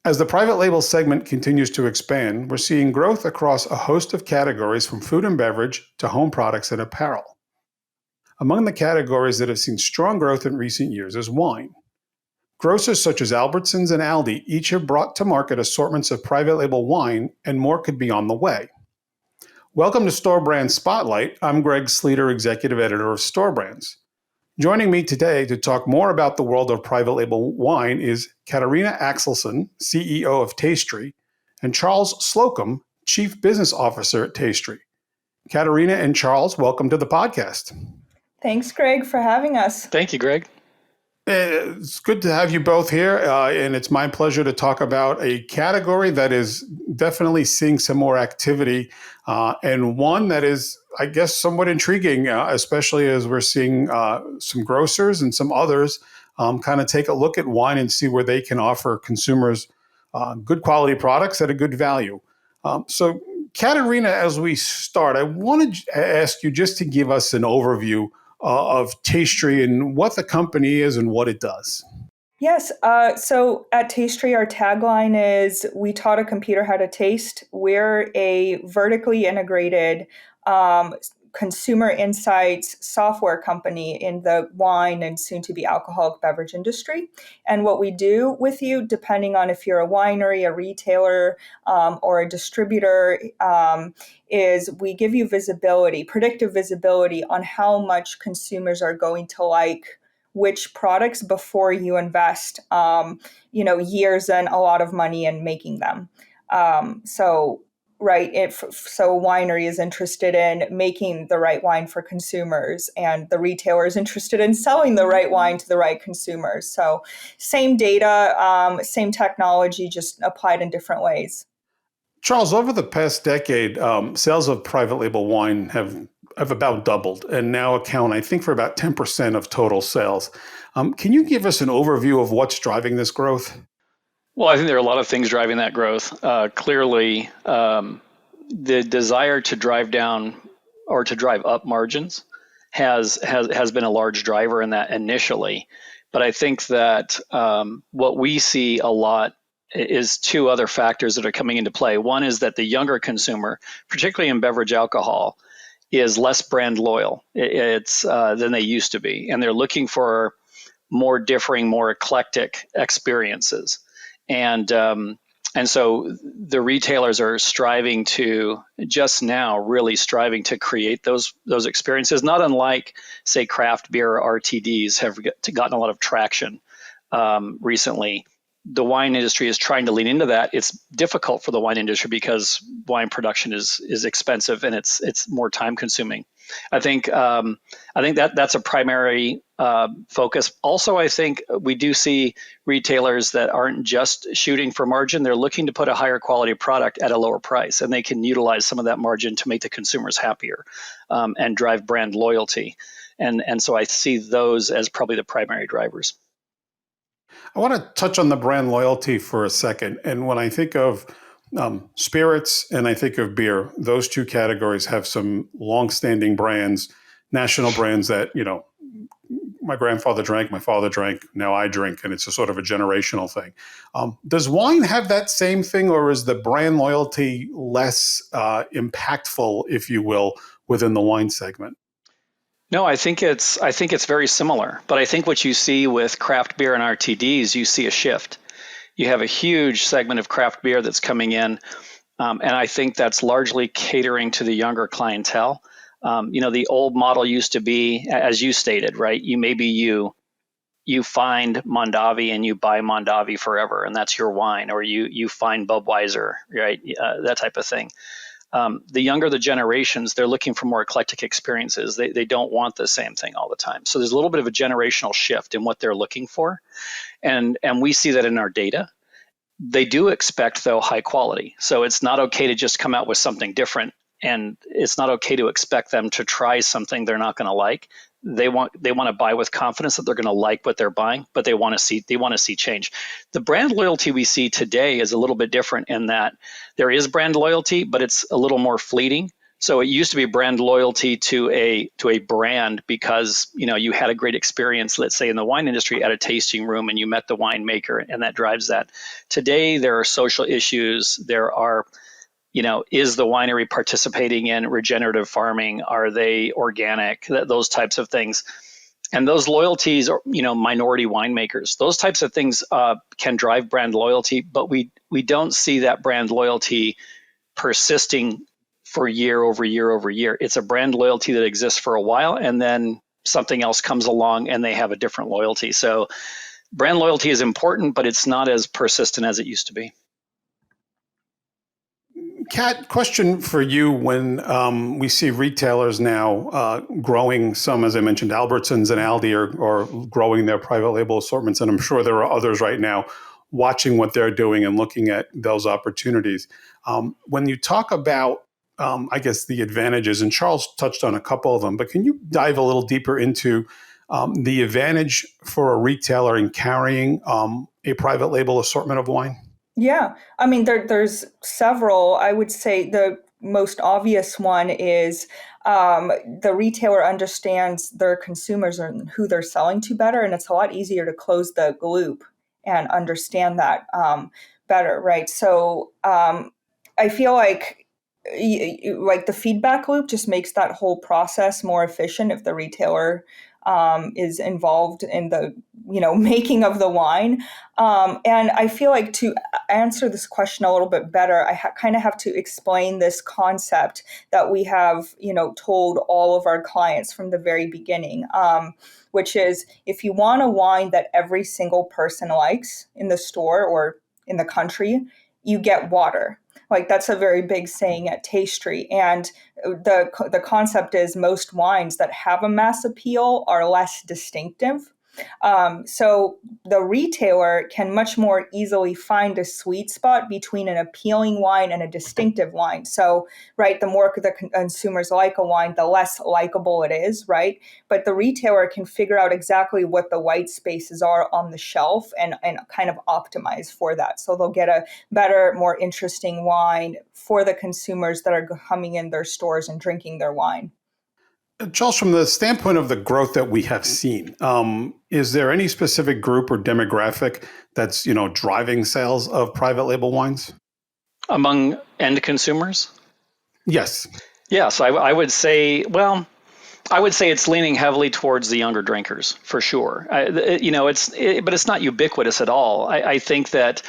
As the private label segment continues to expand, we're seeing growth across a host of categories from food and beverage to home products and apparel. Among the categories that have seen strong growth in recent years is wine. Grocers such as Albertsons and Aldi each have brought to market assortments of private label wine, and more could be on the way. Welcome to Store Brand Spotlight. I'm Greg Sleater, Executive Editor of Store Brands. Joining me today to talk more about the world of private label wine is Katerina Axelsson, CEO of Tastry, and Charles Slocum, Chief Business Officer at Tastry. Katerina and Charles, welcome to the podcast. Thanks, Greg, for having us. Thank you, Greg. It's good to have you both here, and it's my pleasure to talk about a category that is definitely seeing some more activity, and one that is, I guess, somewhat intriguing, especially as we're seeing some grocers and some others kind of take a look at wine and see where they can offer consumers good quality products at a good value. So, Katerina, as we start, I wanted to ask you just to give us an overview of Tastry and what the company is and what it does. Yes. So at Tastry, our tagline is, we taught a computer how to taste. We're a vertically integrated consumer insights software company in the wine and soon to be alcoholic beverage industry. And what we do with you, depending on if you're a winery, a retailer, or a distributor, is we give you visibility, predictive visibility on how much consumers are going to like which products before you invest, years and a lot of money in making them. So a winery is interested in making the right wine for consumers, and the retailer is interested in selling the right wine to the right consumers. So same data, same technology, just applied in different ways. Charles, over the past decade, sales of private label wine have about doubled and now account, I think, for about 10% of total sales. Can you give us an overview of what's driving this growth? Well, I think there are a lot of things driving that growth. Clearly, the desire to drive down or to drive up margins has been a large driver in that initially. But I think that what we see a lot is two other factors that are coming into play. One is that the younger consumer, particularly in beverage alcohol, is less brand loyal than they used to be, and they're looking for more differing, more eclectic experiences. And so the retailers are striving to create those experiences, not unlike, say, craft beer or RTDs have gotten a lot of traction recently. The wine industry is trying to lean into that. It's difficult for the wine industry because wine production is expensive and it's more time consuming. I think that's a primary focus. Also, I think we do see retailers that aren't just shooting for margin. They're looking to put a higher quality product at a lower price, and they can utilize some of that margin to make the consumers happier and drive brand loyalty. And so I see those as probably the primary drivers. I want to touch on the brand loyalty for a second. And when I think of spirits and I think of beer, those two categories have some long-standing brands, national brands that, my grandfather drank, my father drank, now I drink, and it's a sort of a generational thing. Does wine have that same thing, or is the brand loyalty less impactful, if you will, within the wine segment? No, I think it's very similar. But I think what you see with craft beer and RTDs, you see a shift. You have a huge segment of craft beer that's coming in, and I think that's largely catering to the younger clientele. The old model used to be, as you stated, right? You find Mondavi and you buy Mondavi forever, and that's your wine, or you find Budweiser, right? That type of thing. The younger the generations, they're looking for more eclectic experiences. They don't want the same thing all the time. So there's a little bit of a generational shift in what they're looking for. And we see that in our data. They do expect, though, high quality. So it's not okay to just come out with something different. And it's not okay to expect them to try something they're not going to like. They want to buy with confidence that they're going to like what they're buying, but they want to see change. The brand loyalty we see today is a little bit different in that there is brand loyalty, but it's a little more fleeting. So it used to be brand loyalty to a brand because you had a great experience, let's say in the wine industry, at a tasting room, and you met the winemaker, and that drives that. Today there are social issues. There are, is the winery participating in regenerative farming? Are they organic? Those types of things. And those loyalties are, minority winemakers. Those types of things can drive brand loyalty, but we don't see that brand loyalty persisting for year over year over year. It's a brand loyalty that exists for a while, and then something else comes along and they have a different loyalty. So brand loyalty is important, but it's not as persistent as it used to be. Kat, question for you. When we see retailers now growing, some, as I mentioned, Albertsons and Aldi are growing their private label assortments, and I'm sure there are others right now watching what they're doing and looking at those opportunities. When you talk about, I guess, the advantages, and Charles touched on a couple of them, but can you dive a little deeper into the advantage for a retailer in carrying a private label assortment of wine? Yeah, I mean, there's several. I would say the most obvious one is the retailer understands their consumers and who they're selling to better, and it's a lot easier to close the loop and understand that better, right? So I feel like the feedback loop just makes that whole process more efficient if the retailer is involved in the making of the wine. And I feel like to answer this question a little bit better, I kind of have to explain this concept that we have told all of our clients from the very beginning, which is, if you want a wine that every single person likes in the store or in the country, you get water. Like, that's a very big saying at Tastry. And the concept is most wines that have a mass appeal are less distinctive. So the retailer can much more easily find a sweet spot between an appealing wine and a distinctive wine. So, right, the more the consumers like a wine, the less likable it is, right? But the retailer can figure out exactly what the white spaces are on the shelf and kind of optimize for that. So they'll get a better, more interesting wine for the consumers that are coming in their stores and drinking their wine. Charles, from the standpoint of the growth that we have seen, is there any specific group or demographic that's driving sales of private label wines among end consumers? Yes. Yeah, so I would say, I would say it's leaning heavily towards the younger drinkers for sure. But it's not ubiquitous at all. I think that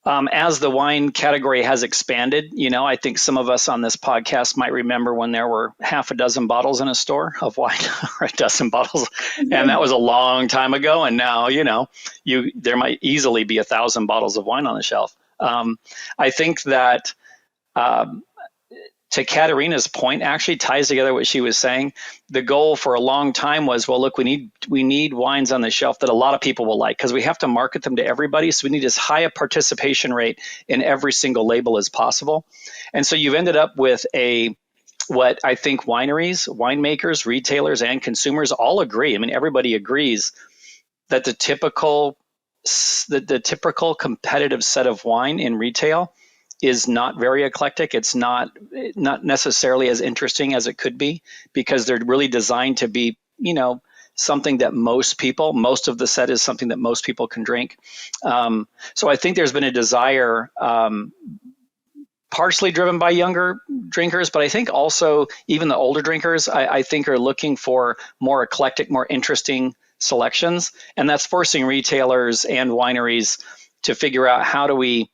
as the wine category has expanded, I think some of us on this podcast might remember when there were half a dozen bottles in a store of wine, or a dozen bottles, and that was a long time ago. And now, there might easily be 1,000 bottles of wine on the shelf. I think that, to Katerina's point, actually ties together what she was saying. The goal for a long time was, well, look, we need wines on the shelf that a lot of people will like, because we have to market them to everybody. So we need as high a participation rate in every single label as possible. And so you've ended up with what I think wineries, winemakers, retailers, and consumers all agree. I mean, everybody agrees that the typical competitive set of wine in retail is not very eclectic. It's not necessarily as interesting as it could be, because they're really designed to be, something that most of the set is something that most people can drink. So I think there's been a desire, partially driven by younger drinkers, but I think also even the older drinkers, I think, are looking for more eclectic, more interesting selections. And that's forcing retailers and wineries to figure out how do we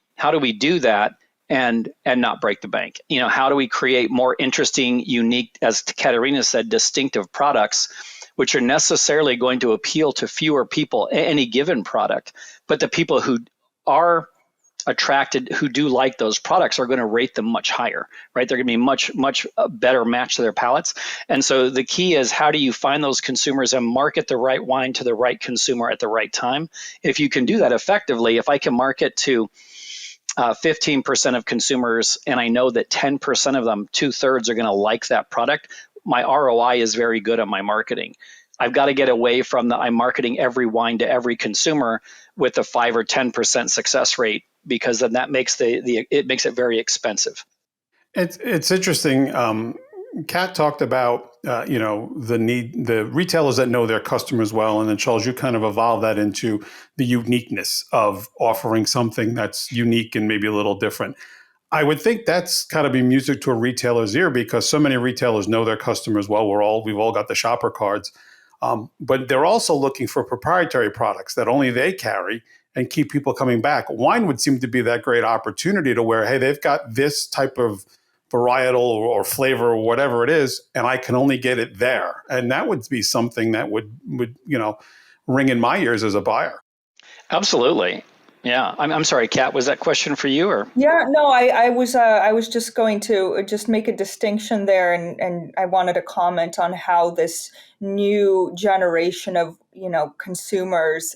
do that and not break the bank. How do we create more interesting, unique, as Katerina said, distinctive products, which are necessarily going to appeal to fewer people, any given product, but the people who are attracted, who do like those products, are going to rate them much higher, right? They're going to be much, much better match to their palates. And so the key is, how do you find those consumers and market the right wine to the right consumer at the right time? If you can do that effectively, if I can market to 15% of consumers, and I know that 10% of them, 2/3, are going to like that product, my ROI is very good on my marketing. I've got to get away from I'm marketing every wine to every consumer with a 5 or 10% success rate, because then that makes it very expensive. It's interesting. Kat talked about the retailers that know their customers well, and then Charles, you kind of evolved that into the uniqueness of offering something that's unique and maybe a little different. I would think that's got to be music to a retailer's ear because so many retailers know their customers well. We've all got the shopper cards, but they're also looking for proprietary products that only they carry and keep people coming back. Wine would seem to be that great opportunity to where, hey, they've got this type of varietal or flavor or whatever it is, and I can only get it there. And that would be something that would ring in my ears as a buyer. Absolutely. Yeah. I'm sorry, Kat, was that question for you or? Yeah, no, I was just going to just make a distinction there, and I wanted to comment on how this new generation of consumers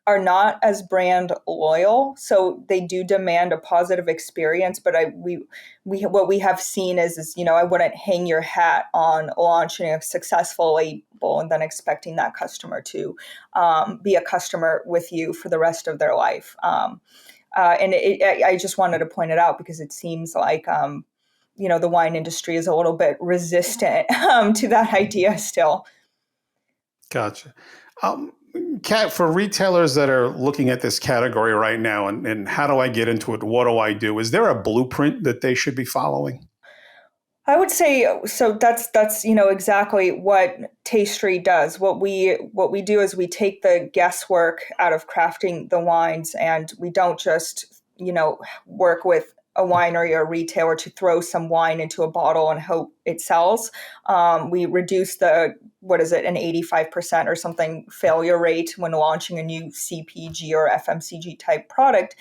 are not as brand loyal, so they do demand a positive experience. But we what we have seen is I wouldn't hang your hat on launching a successful label and then expecting that customer to be a customer with you for the rest of their life. I just wanted to point it out because it seems like the wine industry is a little bit resistant to that idea still. Gotcha. Kat, for retailers that are looking at this category right now and how do I get into it? What do I do? Is there a blueprint that they should be following? I would say so. That's exactly what Tastry does. What we do is we take the guesswork out of crafting the wines, and we don't just work with a winery or a retailer to throw some wine into a bottle and hope it sells. We reduce an 85% or something failure rate when launching a new CPG or FMCG type product,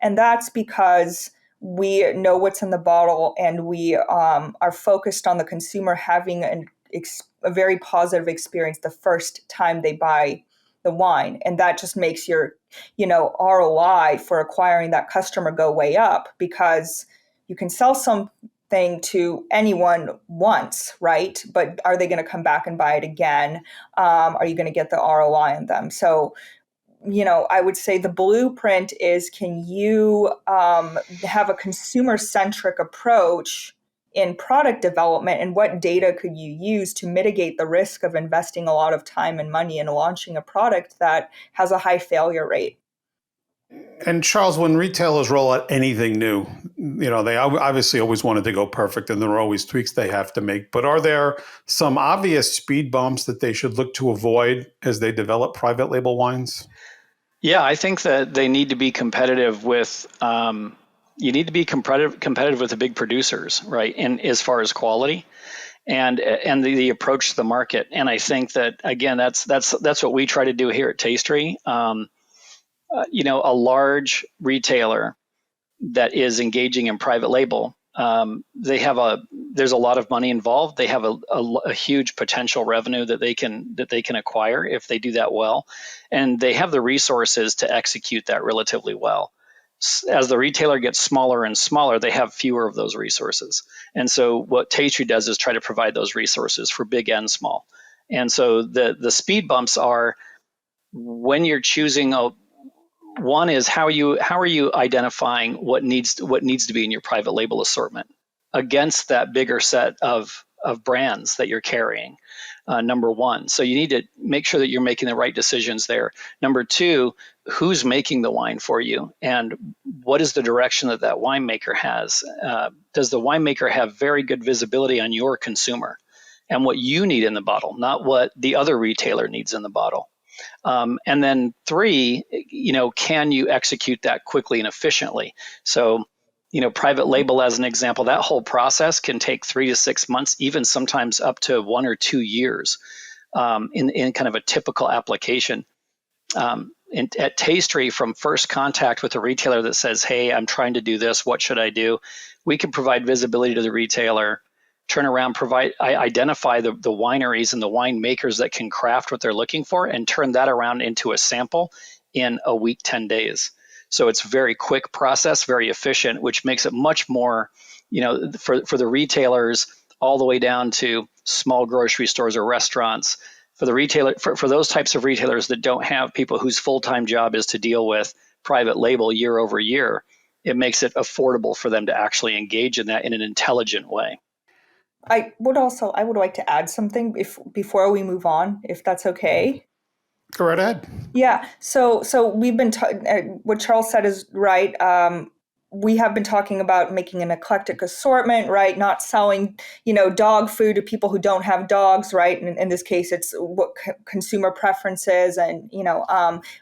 and that's because we know what's in the bottle, and we are focused on the consumer having a very positive experience the first time they buy the wine. And that just makes your, ROI for acquiring that customer go way up, because you can sell something to anyone once, right? But are they going to come back and buy it again? Are you going to get the ROI on them? So I would say the blueprint is, can you have a consumer-centric approach in product development, and what data could you use to mitigate the risk of investing a lot of time and money in launching a product that has a high failure rate? And Charles, when retailers roll out anything new, they obviously always wanted to go perfect and there are always tweaks they have to make. But are there some obvious speed bumps that they should look to avoid as they develop private label wines? Yeah, I think that they need to be competitive with. You need to be competitive with the big producers, right? And as far as quality and the approach to the market. And I think that again, that's what we try to do here at Tastry. A large retailer that is engaging in private label, there's a lot of money involved. They have a huge potential revenue that they can acquire if they do that well, and they have the resources to execute that relatively well. As the retailer gets smaller and smaller, they have fewer of those resources. And so what Tastry does is try to provide those resources for big and small. And so the speed bumps are when you're choosing one is how are you identifying what needs to be in your private label assortment against that bigger set of brands that you're carrying. Number one, so you need to make sure that you're making the right decisions there. Number two, who's making the wine for you, and what is the direction that winemaker has? Does the winemaker have very good visibility on your consumer and what you need in the bottle, not what the other retailer needs in the bottle? And then three, can you execute that quickly and efficiently? So, private label as an example, that whole process can take 3 to 6 months, even sometimes up to 1 or 2 years in kind of a typical application. At Tastry, from first contact with a retailer that says, hey, I'm trying to do this, what should I do? We can provide visibility to the retailer, turn around, identify the wineries and the winemakers that can craft what they're looking for, and turn that around into a sample in a week, 10 days. So it's a very quick process, very efficient, which makes it much more, for the retailers all the way down to small grocery stores or restaurants. For the retailer, for those types of retailers that don't have people whose full-time job is to deal with private label year over year, it makes it affordable for them to actually engage in that in an intelligent way. I would like to add something before we move on, if that's okay. Go right ahead. Yeah. So we've been what Charles said is right. We have been talking about making an eclectic assortment, right? Not selling, dog food to people who don't have dogs, right? And in this case, it's what consumer preferences, and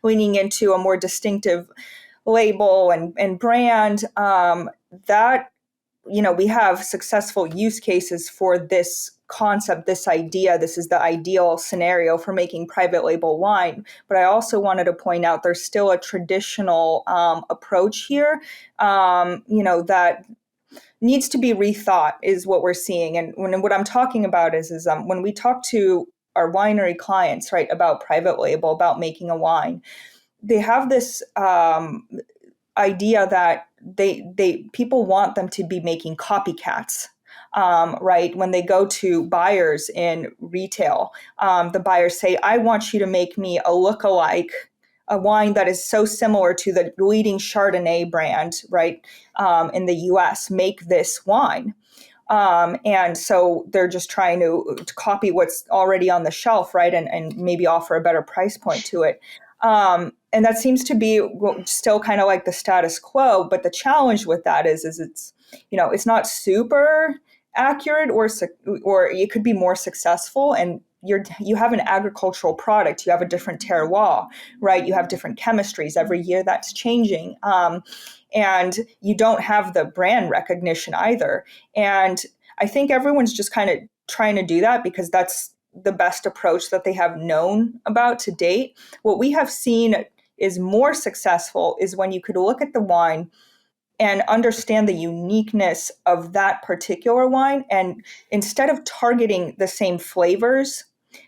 leaning into a more distinctive label and brand. That we have successful use cases for this concept, this idea. This is the ideal scenario for making private label wine. But I also wanted to point out there's still a traditional approach here, that needs to be rethought, is what we're seeing. And what I'm talking about is when we talk to our winery clients, right, about private label, about making a wine, they have this idea that people want them to be making copycats, right? When they go to buyers in retail, the buyers say, "I want you to make me a lookalike, a wine that is so similar to the leading Chardonnay brand, right, in the U.S. Make this wine." And so they're just trying to copy what's already on the shelf, right, and maybe offer a better price point to it. And that seems to be still kind of like the status quo. But the challenge with that is it's not super accurate, or it could be more successful. And you have an agricultural product, you have a different terroir, right? You have different chemistries every year, that's changing. And you don't have the brand recognition either. And I think everyone's just kind of trying to do that because that's the best approach that they have known about to date. What we have seen is more successful is when you could look at the wine and understand the uniqueness of that particular wine. And instead of targeting the same flavors,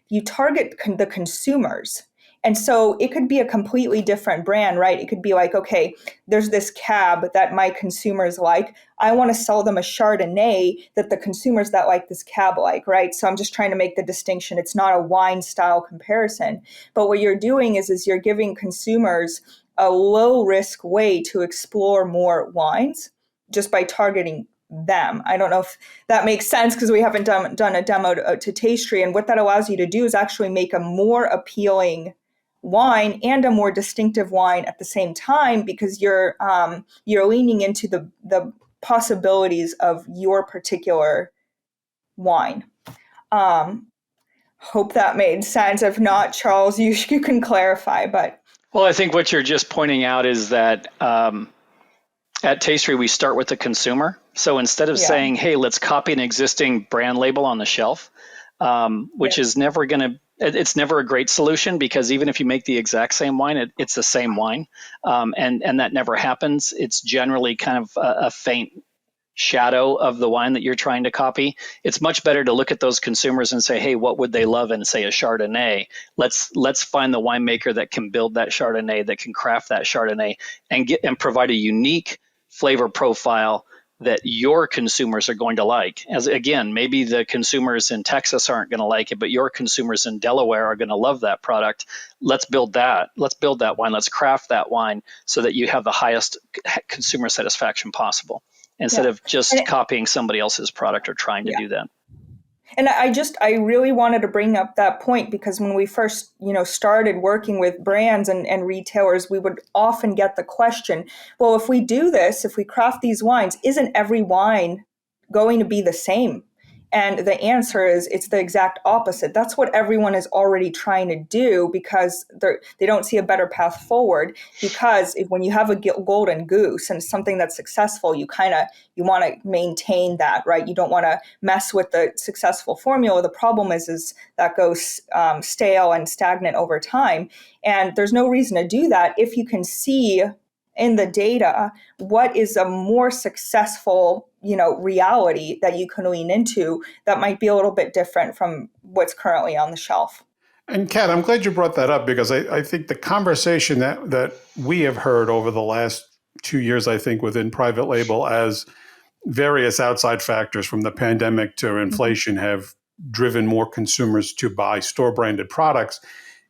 you target the consumers. And so it could be a completely different brand, right? It could be like, okay, there's this cab that my consumers like. I want to sell them a Chardonnay that the consumers that like this cab like, right? So I'm just trying to make the distinction. It's not a wine style comparison. But what you're doing is you're giving consumers a low risk way to explore more wines just by targeting them. I don't know if that makes sense because we haven't done a demo to Tastry. And what that allows you to do is actually make a more appealing wine and a more distinctive wine at the same time, because you're leaning into the possibilities of your particular wine. Hope that made sense. If not, Charles, you can clarify. But well, I think what you're just pointing out is that at Tastry, we start with the consumer. So instead of saying, hey, let's copy an existing brand label on the shelf, which is never going to, it's never a great solution, because even if you make the exact same wine, it's the same wine. And that never happens. It's generally kind of a faint shadow of the wine that you're trying to copy. It's much better to look at those consumers and say, hey, what would they love in, say, a Chardonnay? Let's find the winemaker that can build that Chardonnay, that can craft that Chardonnay, and provide a unique flavor profile that your consumers are going to like. As again, maybe the consumers in Texas aren't going to like it, but your consumers in Delaware are going to love that product. Let's build that. Let's build that wine. Let's craft that wine so that you have the highest consumer satisfaction possible, instead of just copying somebody else's product or trying to do that. And I really wanted to bring up that point, because when we first, started working with brands and retailers, we would often get the question, well, if we do this, if we craft these wines, isn't every wine going to be the same? And the answer is it's the exact opposite. That's what everyone is already trying to do, because they don't see a better path forward. Because when you have a golden goose and something that's successful, you want to maintain that, right? You don't want to mess with the successful formula. The problem is that goes stale and stagnant over time. And there's no reason to do that if you can see in the data what is a more successful reality that you can lean into that might be a little bit different from what's currently on the shelf. And Kat, I'm glad you brought that up, because I think the conversation that we have heard over the last 2 years, I think, within private label, as various outside factors from the pandemic to inflation have driven more consumers to buy store branded products,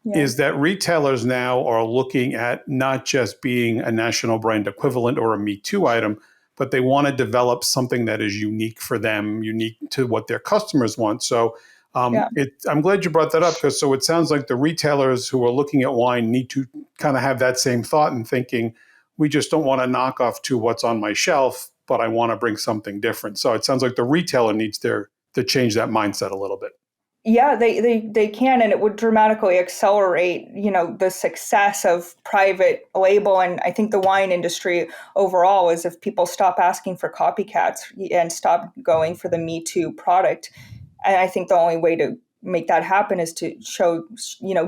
Yeah. is that retailers now are looking at not just being a national brand equivalent or a Me Too item, but they want to develop something that is unique for them, unique to what their customers want. So I'm glad you brought that up, because so it sounds like the retailers who are looking at wine need to kind of have that same thought and thinking, we just don't want to knock off to what's on my shelf, but I want to bring something different. So it sounds like the retailer needs to change that mindset a little bit. Yeah, they can, and it would dramatically accelerate, the success of private label. And I think the wine industry overall is, if people stop asking for copycats and stop going for the Me Too product. And I think the only way to make that happen is to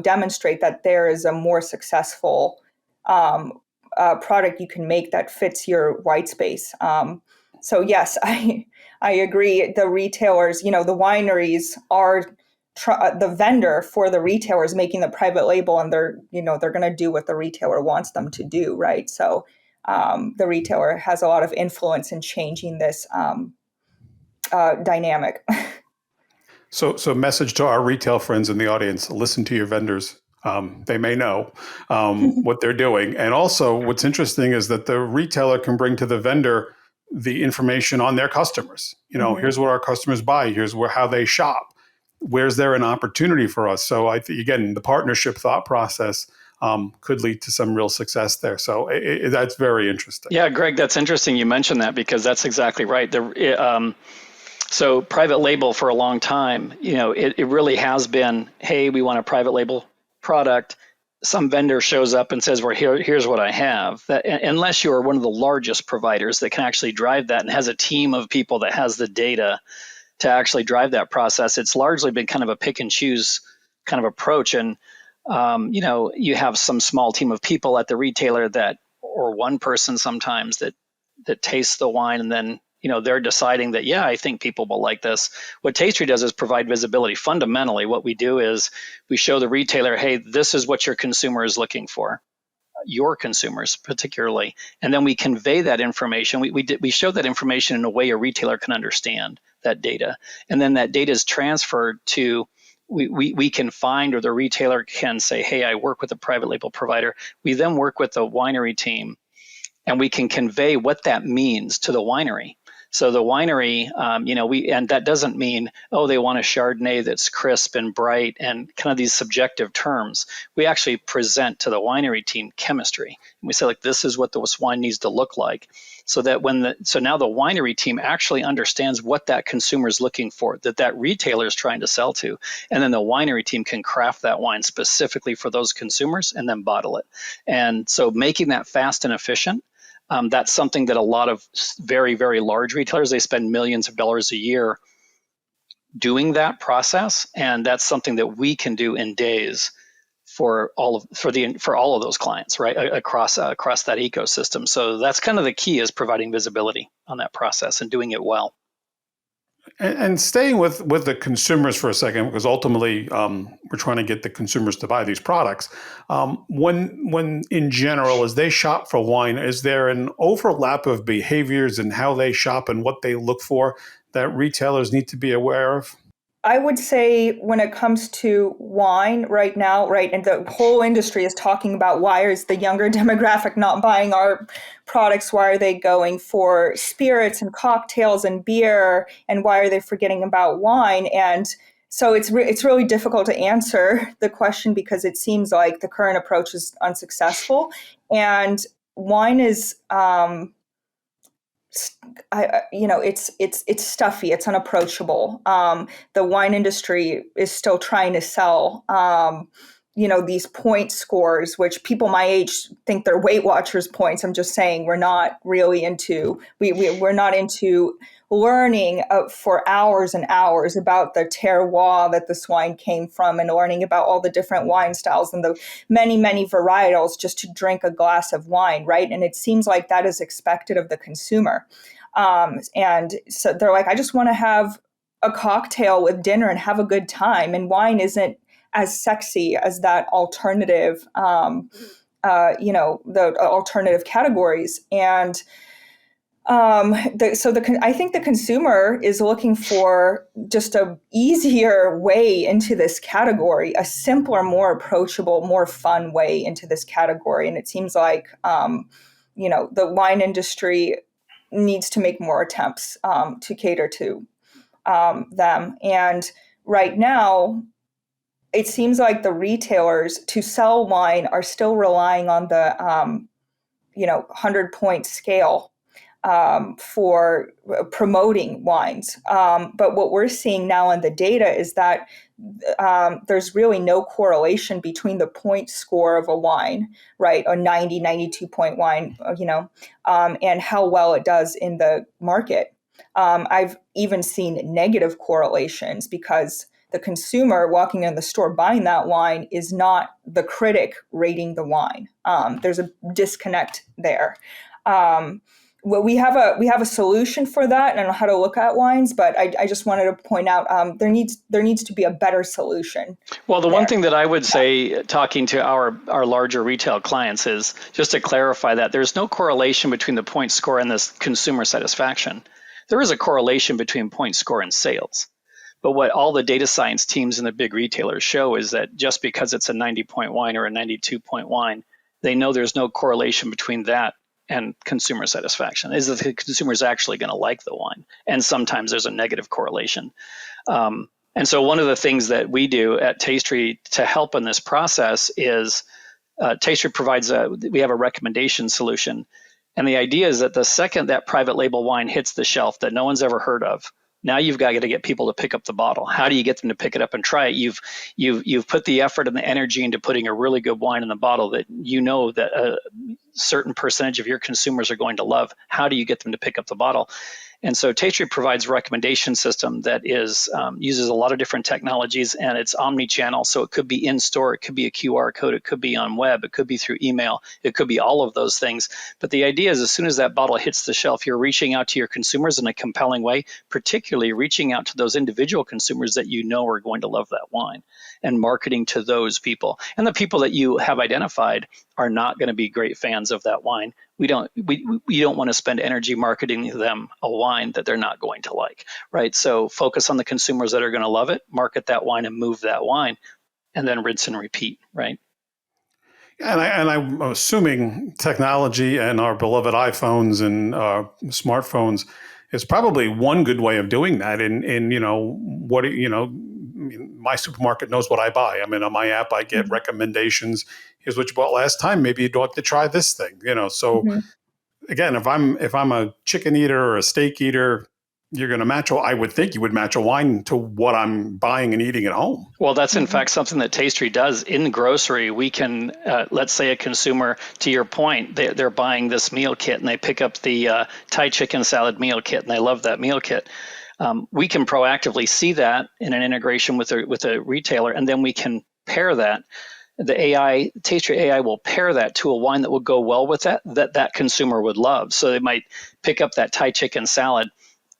demonstrate that there is a more successful product you can make that fits your white space. So yes, I agree. The retailers, the wineries are the vendor for the retailers making the private label, and they're going to do what the retailer wants them to do, right? So the retailer has a lot of influence in changing this dynamic. So message to our retail friends in the audience: listen to your vendors. They may know what they're doing. And also, what's interesting is that the retailer can bring to the vendor the information on their customers. Here's what our customers buy. Here's how they shop. Where's there an opportunity for us? So I think, again, the partnership thought process could lead to some real success there. So that's very interesting. Yeah, Greg, that's interesting you mentioned that, because that's exactly right. So private label for a long time, it really has been, hey, we want a private label product. Some vendor shows up and says, well, here's what I have. That, unless you're one of the largest providers that can actually drive that and has a team of people that has the data to actually drive that process, it's largely been kind of a pick and choose kind of approach. And, you have some small team of people at the retailer or one person sometimes that tastes the wine, and then, they're deciding that, yeah, I think people will like this. What Tastry does is provide visibility. Fundamentally, what we do is we show the retailer, hey, this is what your consumer is looking for, your consumers particularly, and then we convey that information. We show that information in a way a retailer can understand that data, and then that data is transferred to, we can find, or the retailer can say, hey, I work with a private label provider. We then work with the winery team, and we can convey what that means to the winery. So the winery, and that doesn't mean, oh, they want a Chardonnay that's crisp and bright and kind of these subjective terms. We actually present to the winery team chemistry. And we say, like, this is what this wine needs to look like. So that so now the winery team actually understands what that consumer is looking for, that retailer is trying to sell to. And then the winery team can craft that wine specifically for those consumers and then bottle it. And so making that fast and efficient, that's something that a lot of very, very large retailers, they spend millions of dollars a year doing that process, and that's something that we can do in days for all of those clients, right, across that ecosystem. So that's kind of the key, is providing visibility on that process and doing it well. And staying with the consumers for a second, because ultimately we're trying to get the consumers to buy these products. When in general, as they shop for wine, is there an overlap of behaviors and how they shop and what they look for that retailers need to be aware of? I would say when it comes to wine right now, right, and the whole industry is talking about, why is the younger demographic not buying our products? Why are they going for spirits and cocktails and beer? And why are they forgetting about wine? And so it's really difficult to answer the question, because it seems like the current approach is unsuccessful. And wine is it's stuffy, it's unapproachable. The wine industry is still trying to sell, these point scores, which people my age think they're Weight Watchers points. I'm just saying, we're not really into, we're not into learning for hours and hours about the terroir that this wine came from, and learning about all the different wine styles and the many, many varietals just to drink a glass of wine, right? And it seems like that is expected of the consumer. And so they're like, I just want to have a cocktail with dinner and have a good time. And wine isn't as sexy as that alternative, the alternative categories. And I think the consumer is looking for just a easier way into this category, a simpler, more approachable, more fun way into this category. And it seems like, the wine industry needs to make more attempts to cater to them. And right now, it seems like the retailers to sell wine are still relying on the 100-point scale for promoting wines. But what we're seeing now in the data is that there's really no correlation between the point score of a wine, right? A 90, 92-point wine, and how well it does in the market. I've even seen negative correlations because the consumer walking in the store buying that wine is not the critic rating the wine. There's a disconnect there. Well, we have a solution for that and how to look at wines, but I just wanted to point out there needs to be a better solution. Well, the one thing that I would say, talking to our larger retail clients, is just to clarify that there's no correlation between the point score and this consumer satisfaction. There is a correlation between point score and sales. But what all the data science teams and the big retailers show is that just because it's a 90-point wine or a 92-point wine, they know there's no correlation between that and consumer satisfaction. Is that the consumer is actually going to like the wine? And sometimes there's a negative correlation. And so one of the things that we do at Tastry to help in this process is Tastry provides we have a recommendation solution. And the idea is that the second that private label wine hits the shelf that no one's ever heard of, now you've got to get people to pick up the bottle. How do you get them to pick it up and try it? You've put the effort and the energy into putting a really good wine in the bottle that you know that a certain percentage of your consumers are going to love. How do you get them to pick up the bottle? And so Tastry provides a recommendation system that is uses a lot of different technologies, and it's omni-channel. So it could be in store, it could be a QR code, it could be on web, it could be through email, it could be all of those things. But the idea is as soon as that bottle hits the shelf, you're reaching out to your consumers in a compelling way, particularly reaching out to those individual consumers that you know are going to love that wine and marketing to those people. And the people that you have identified are not going to be great fans of that wine. We don't want to spend energy marketing them a wine that they're not going to like, right? So focus on the consumers that are going to love it, market that wine and move that wine, and then rinse and repeat, right? And I'm assuming technology and our beloved iPhones and smartphones is probably one good way of doing that. My supermarket knows what I buy. I mean, on my app, I get recommendations. Here's what you bought last time. Maybe you'd like to try this thing. So again, if I'm a chicken eater or a steak eater, you're going to match. I would think you would match a wine to what I'm buying and eating at home. Well, that's in fact something that Tastry does in grocery. We can, let's say a consumer, to your point, they're buying this meal kit and they pick up the Thai chicken salad meal kit and they love that meal kit. We can proactively see that in an integration with a retailer, and then we can pair that. The AI, Tastry AI, will pair that to a wine that will go well with that consumer would love. So they might pick up that Thai chicken salad,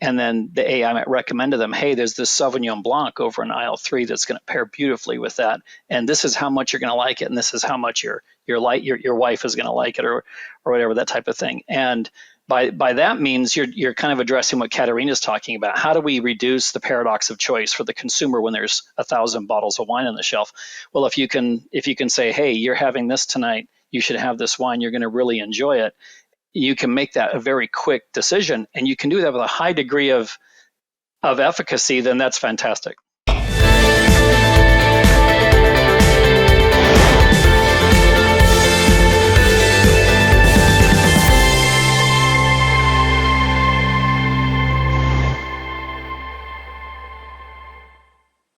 and then the AI might recommend to them, hey, there's this Sauvignon Blanc over in aisle 3 that's going to pair beautifully with that, and this is how much you're going to like it, and this is how much your wife is going to like it, or whatever, that type of thing. And by that means you're kind of addressing what Katerina's talking about. How do we reduce the paradox of choice for the consumer when there's 1,000 bottles of wine on the shelf? Well, if you can say, hey, you're having this tonight, you should have this wine, you're going to really enjoy it. You can make that a very quick decision, and you can do that with a high degree of efficacy, then that's fantastic.